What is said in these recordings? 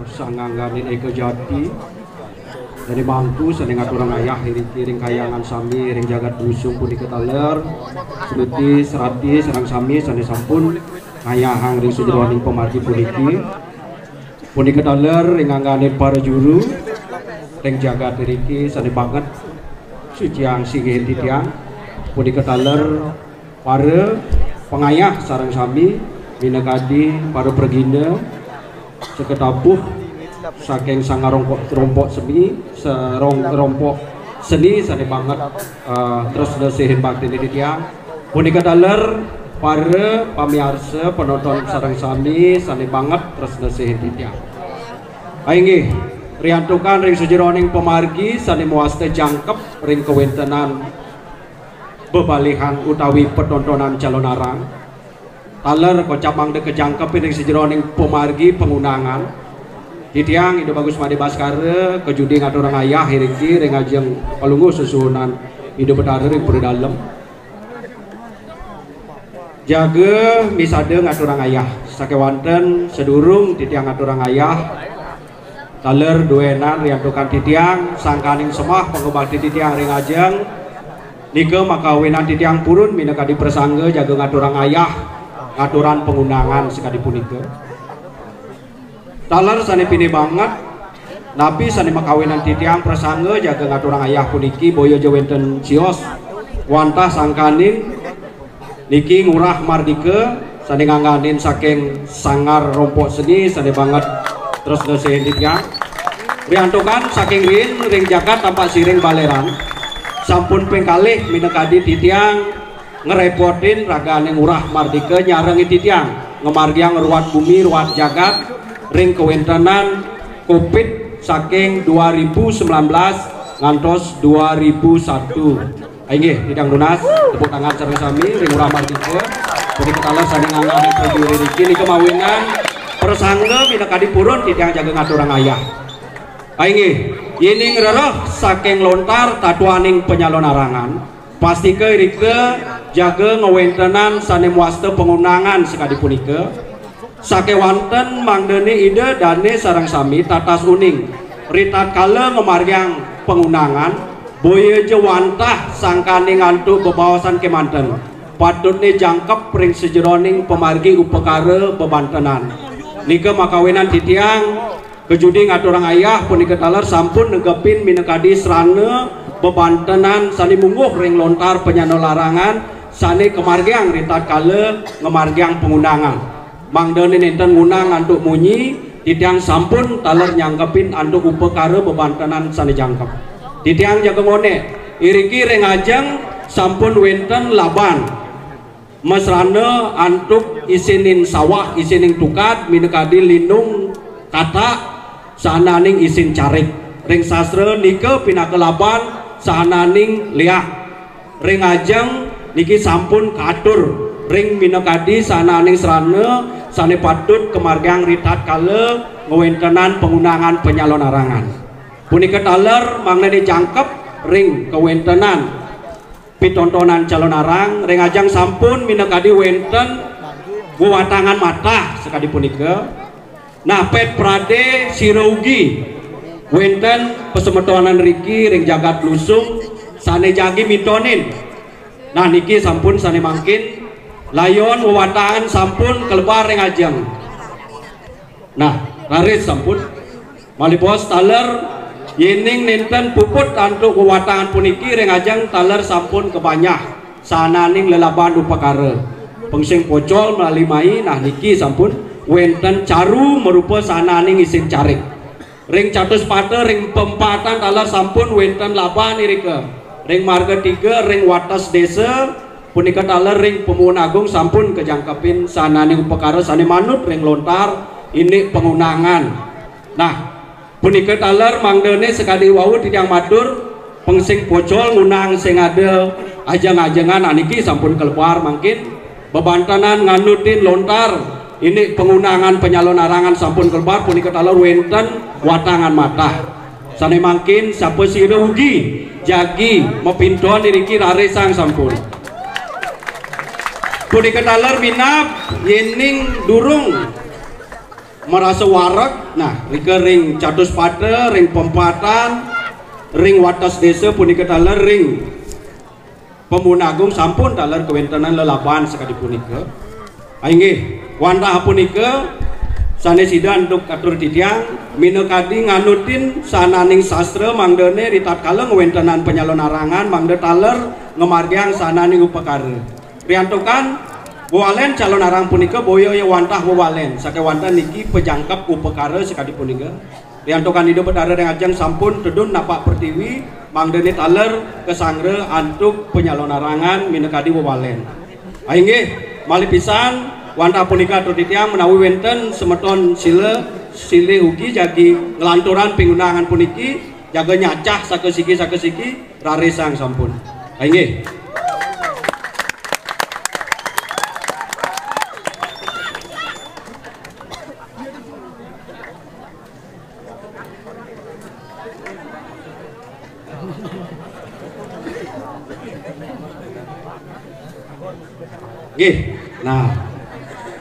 Sangangganin Eko Jati dari mantu seneng aturang ayah iring kayangan sami ring jagat busung pun diketaler seluti serati serang sami sane sampun ayahang ring sujeroning pemargi puniki pun diketaler ring angganin para juru ring jagat diriki sane banget suciang sigih titiang pun diketaler para pengayah sarang sami minakadi para pergina seketapuh saking sangarompok semi rompok seni sane banget terus dasihin bakti di tiang punika daler para pamiarsa penonton sarang sami sane banget terus dasihin di tiang aingih riantukan ring sujeroning pemargi sane muaste jangkep ring kewentenan bebalihan utawi penontonan calon arang taler kocap mangde kejangkep ring sejeroning pemargi pengundangan titiang itu bagus madi baskara kejudi ngaturang ayah hiriki ring ajeng palunggu susunan hidup betara ring berdalem jaga misade ngaturang ayah sakewanten sedurung titiang ngaturang ayah taler duenan riantukan titiang sangkaning semah pengobati titiang ring ajeng nike makawinan titiang purun minaka dipersangga jaga ngaturang ayah aturan pengundangan sekali punika taler sane pini banget napi sane makawinan titiang prasangga jaga ngaturang ayah puniki boyo jawenten cios wantah sangkaning niki ngurah mardike sane ngangganin saking sangar rompok seni sane banget terus dosen titiang riantukan saking ring jagat tampak siring baleran sampun pengkalih minekadi titiang ngerepotin raga ning urah mardika nyarengi titiang ngemargiang ruat bumi ruat jagat ring kewentenan covid saking 2019 ngantos 2001 inggih tidang lunas tepuk tangan sareng sami ring urah mardika jadi ketala saling ngangani prajuri riki ni kemawinan persangga minakadi purun titiang jaga ngaturang ayah inggih ini ngereroh saking lontar tatuaning penyalon arangan pasti ke irike jaga ngewentenan sane muaste pengundangan sekali punika sakewanten mangdeni ide dane sarang sami tatas uning ritat kala ngemargiang pengundangan boye jewantah sangkane ngantuk bebawasan kemanten patutne jangkep ring sejeroning pemargi upekara bebantenan nika makawenan titiang kejudi ngaturang ayah punika taler sampun negepin minekadi serana bebantenan sani mungguh ring lontar penyano larangan sani kemargiang ritat kala ngemargiang pengundangan mangdene nenten ngunang antuk munyi titiang sampun taler nyangkepin antuk upekara bebantenan sani jangkep titiang jaga ngone iriki ring ajeng sampun wenten laban mesrana antuk isinin sawah isinin tukat minekadi lindung kata sananing isin carik ring sastra nike pinake laban sananing liak ring ajeng niki sampun katur ring minakadi sananing serana sane patut kemargiang ritat kala ngewentenan pengundangan penyalon arangan punika taler mangne jangkep ring kewentenan pitontonan calon arang ring ajeng sampun minakadi wenten guwatangan mata sekali punika nah pet prade siraugi wenten pesemetonan riki ring jagat lusung sane jagi mitonin nah niki sampun sane mangkin layon wewatangan sampun kelebar ring ajeng nah laris sampun malipos taler yening nenten puput antuk wewatangan puniki ring ajeng taler sampun kebanyah sananing lelaban upakara pengsing pocol melalui mai nah niki sampun wenten caru merupa sananing isin carik ring catus pate ring pempatan taler sampun wenten laban irike ring marga 3 ring watas desa punika taler ring pemuhun agung sampun kejangkepin sananing upekara sane manut ring lontar ini pengundangan nah punika taler mangdene sekali wau titiang matur pengsing pocol ngunang sing ada ajeng-ajengan aniki sampun keluar mangkin bebantanan nganutin lontar ini pengundangan penyalon arangan sampun keluar punika taler wenten watangan mata sane mangkin sapa sira ugi jagi mepinton diriki raresang sampun punika taler minap yening durung merasa warak. Nah rike ring catus pada ring pempatan ring watas desa punika taler ring pemunagung sampun taler kewentanan lelaban sekali punika ainggih wanda punika sanesida untuk atur titiang minekadi nganutin sananing sastra mangdene ritatkala ngewentanan penyalon arangan mangde taler ngemargiang sananing upakara riantokan wawalen calon arang punika boyo ya wantah wawalen sake wantah niki pejangkap upakara sekali punika riantokan hidup berada dengan ajang sampun tedun napak pertiwi mangdene taler kesangre antuk penyalon arangan minekadi wawalen ainggih malih pisan wanda punika titiang menawi wenten semeton sile ugi jagi ngelanturan penggunaan puniki jaga nyacah sakesiki raresang sampun ainggih nggih nah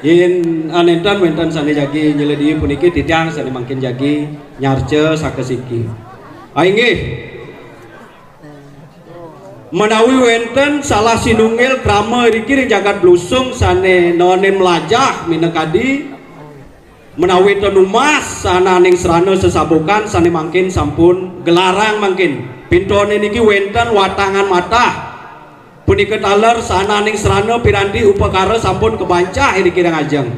yen anentan wenten sane jagi nyeledi puniki titiang sane mangkin jagi nyarce sakesiki ainggih menawi wenten salah sinungil krama riki jagat blusung sane none melajah minekadi menawi tenumas sananing serana sesabukan sane mangkin sampun gelarang mangkin pintone niki wenten watangan matah punika taler sananing serana piranti upakara sampun kebancah ini kira ngajeng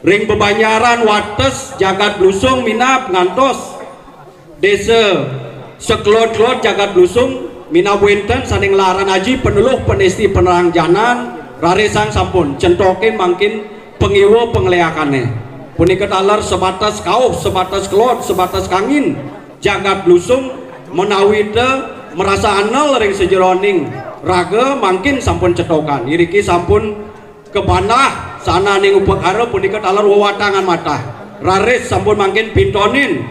ring bebanyaran wates jagat blusung minap ngantos desa seklot-klot jagat blusung minap wenten saning laran aji peneluh penesti penerang janan raresang sampun centokin mangkin pengiwo pengleakannya punika taler sebatas kauh sebatas klot sebatas kangin jagat blusung menawi merasa anal ring sejeroning raga mangkin sampun cetokan iriki sampun kebanah sana ning upakara punika taler wawatangan mata raris sampun mangkin pintonin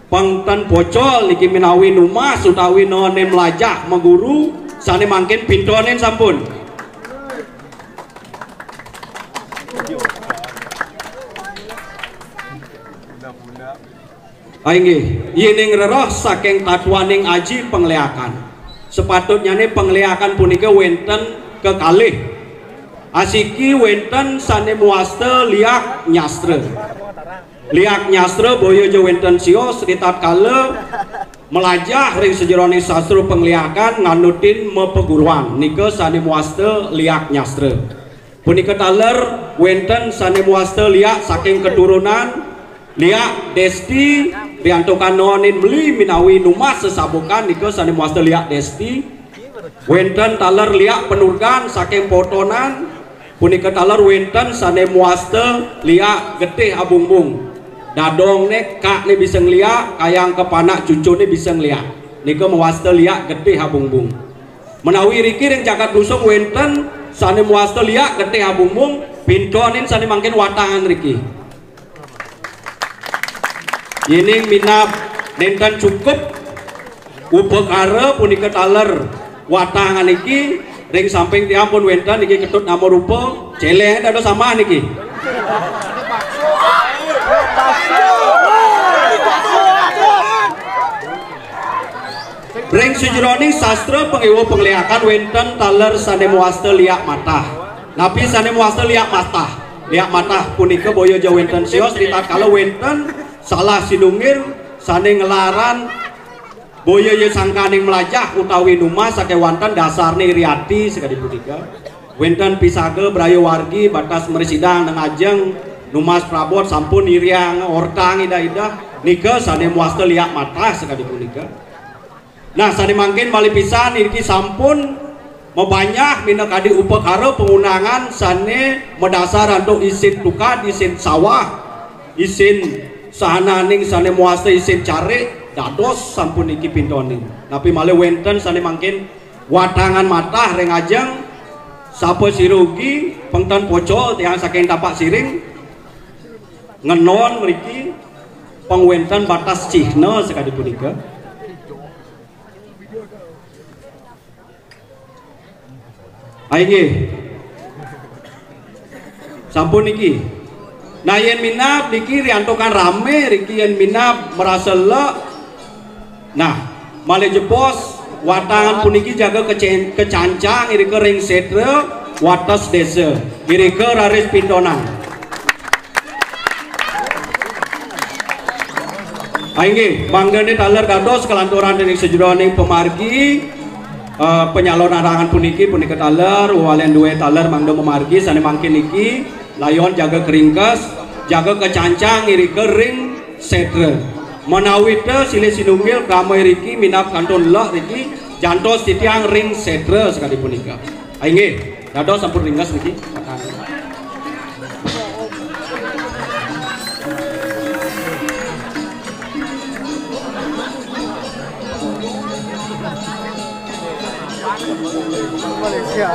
pangtan bocol iki menawi numas utawi none melajah mengguru sane mangkin pintonin sampun ainggih yining reroh saking tatuaning aji pengleakan sepatutnya nih pengleakan punika wenten kekalih asiki wenten sane muaste liak nyastre boyo jo wenten sios ritatkala melajah ring sejeroning sastra pengleakan nganutin mepeguruan nika sane muaste liak nyastre punika taler wenten sane muaste liak saking keturunan liak desti riantokan nonin beli minawi numas sesabukan nika sane muaste liak desti wenten taler liak penurgan saking potonan punika taler wenten sane muaste liak getih abungbung dadong nek kak ne bisa ngeliak kayang kepanak cucu ne bisa ngeliak nika muaste liak getih abungbung menawi riki ring jagat blusung wenten sane muaste liak getih abungbung pintonin sane mangkin watangan riki ini minap nenten cukup upakara punika taler watangan niki ring samping tiampun wenten niki ketut nama rupa celeng dado sama niki ring sejeroning sastra pengiwo pengleakan wenten taler sane muaste liak matah napi sane muaste liak matah punika boyo jo wenten sios ritatkala wenten salah sinungir sane ngelaran boyo ye sangkaning melajah utawi numas sake wanten dasarne iriati sekali punika wenten pisage brayo wargi batas merisidang nang ajeng numas prabot sampun iriang ortang ida nika sane muaste liak matah sekali punika nah sane mangkin malih pisan iki sampun mebanyah minekadi upakara pengunangan sane medasar untuk isin tukad isin sawah isin sahananing sane muaste isin cari dados sampun iki pintoning tapi malih wenten sane mangkin watangan matah ring ajeng sapa sirugi pengton pocol tiang saking tapak siring ngenon mriki pengwenten batas cihna sekali punika ainggih Sampun niki. Nah yen minap niki riantokan rame, riki yen minap merasa le. Nah, male jepos watangan puniki jaga kecancang iri ke ring setre watas desa iri ke raris pindonan. Aingge manggane taler dados kelanturan dari sejroning pemargi penyalon arangan puniki punika taler walen dua taler mangdo memargi sane mangkin niki layon jaga keringkas jaga kecancang iri ke ring setre. Menawite silih sinunggil kamai riki minap kanton lah riki jantos titiang ring setre sekali punika. Aingge dados sampun ringkas niki. Malaysia.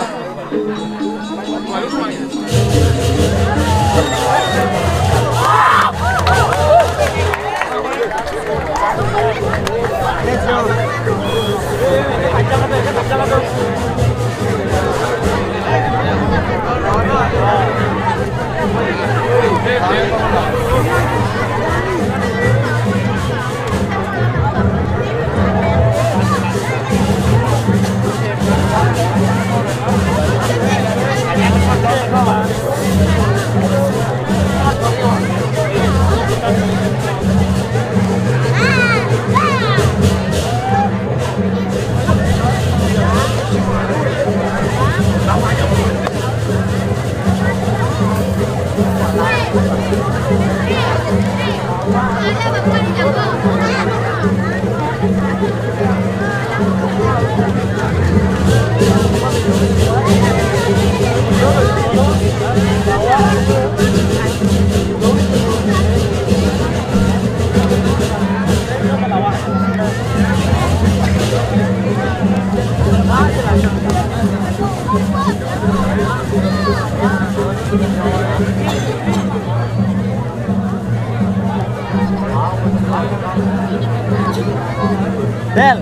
Del,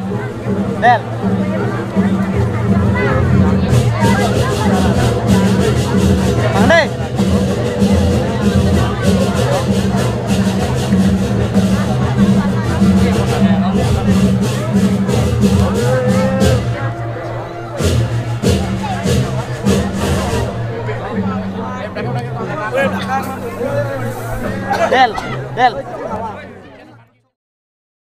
Del. Mang Dek. Del, Del.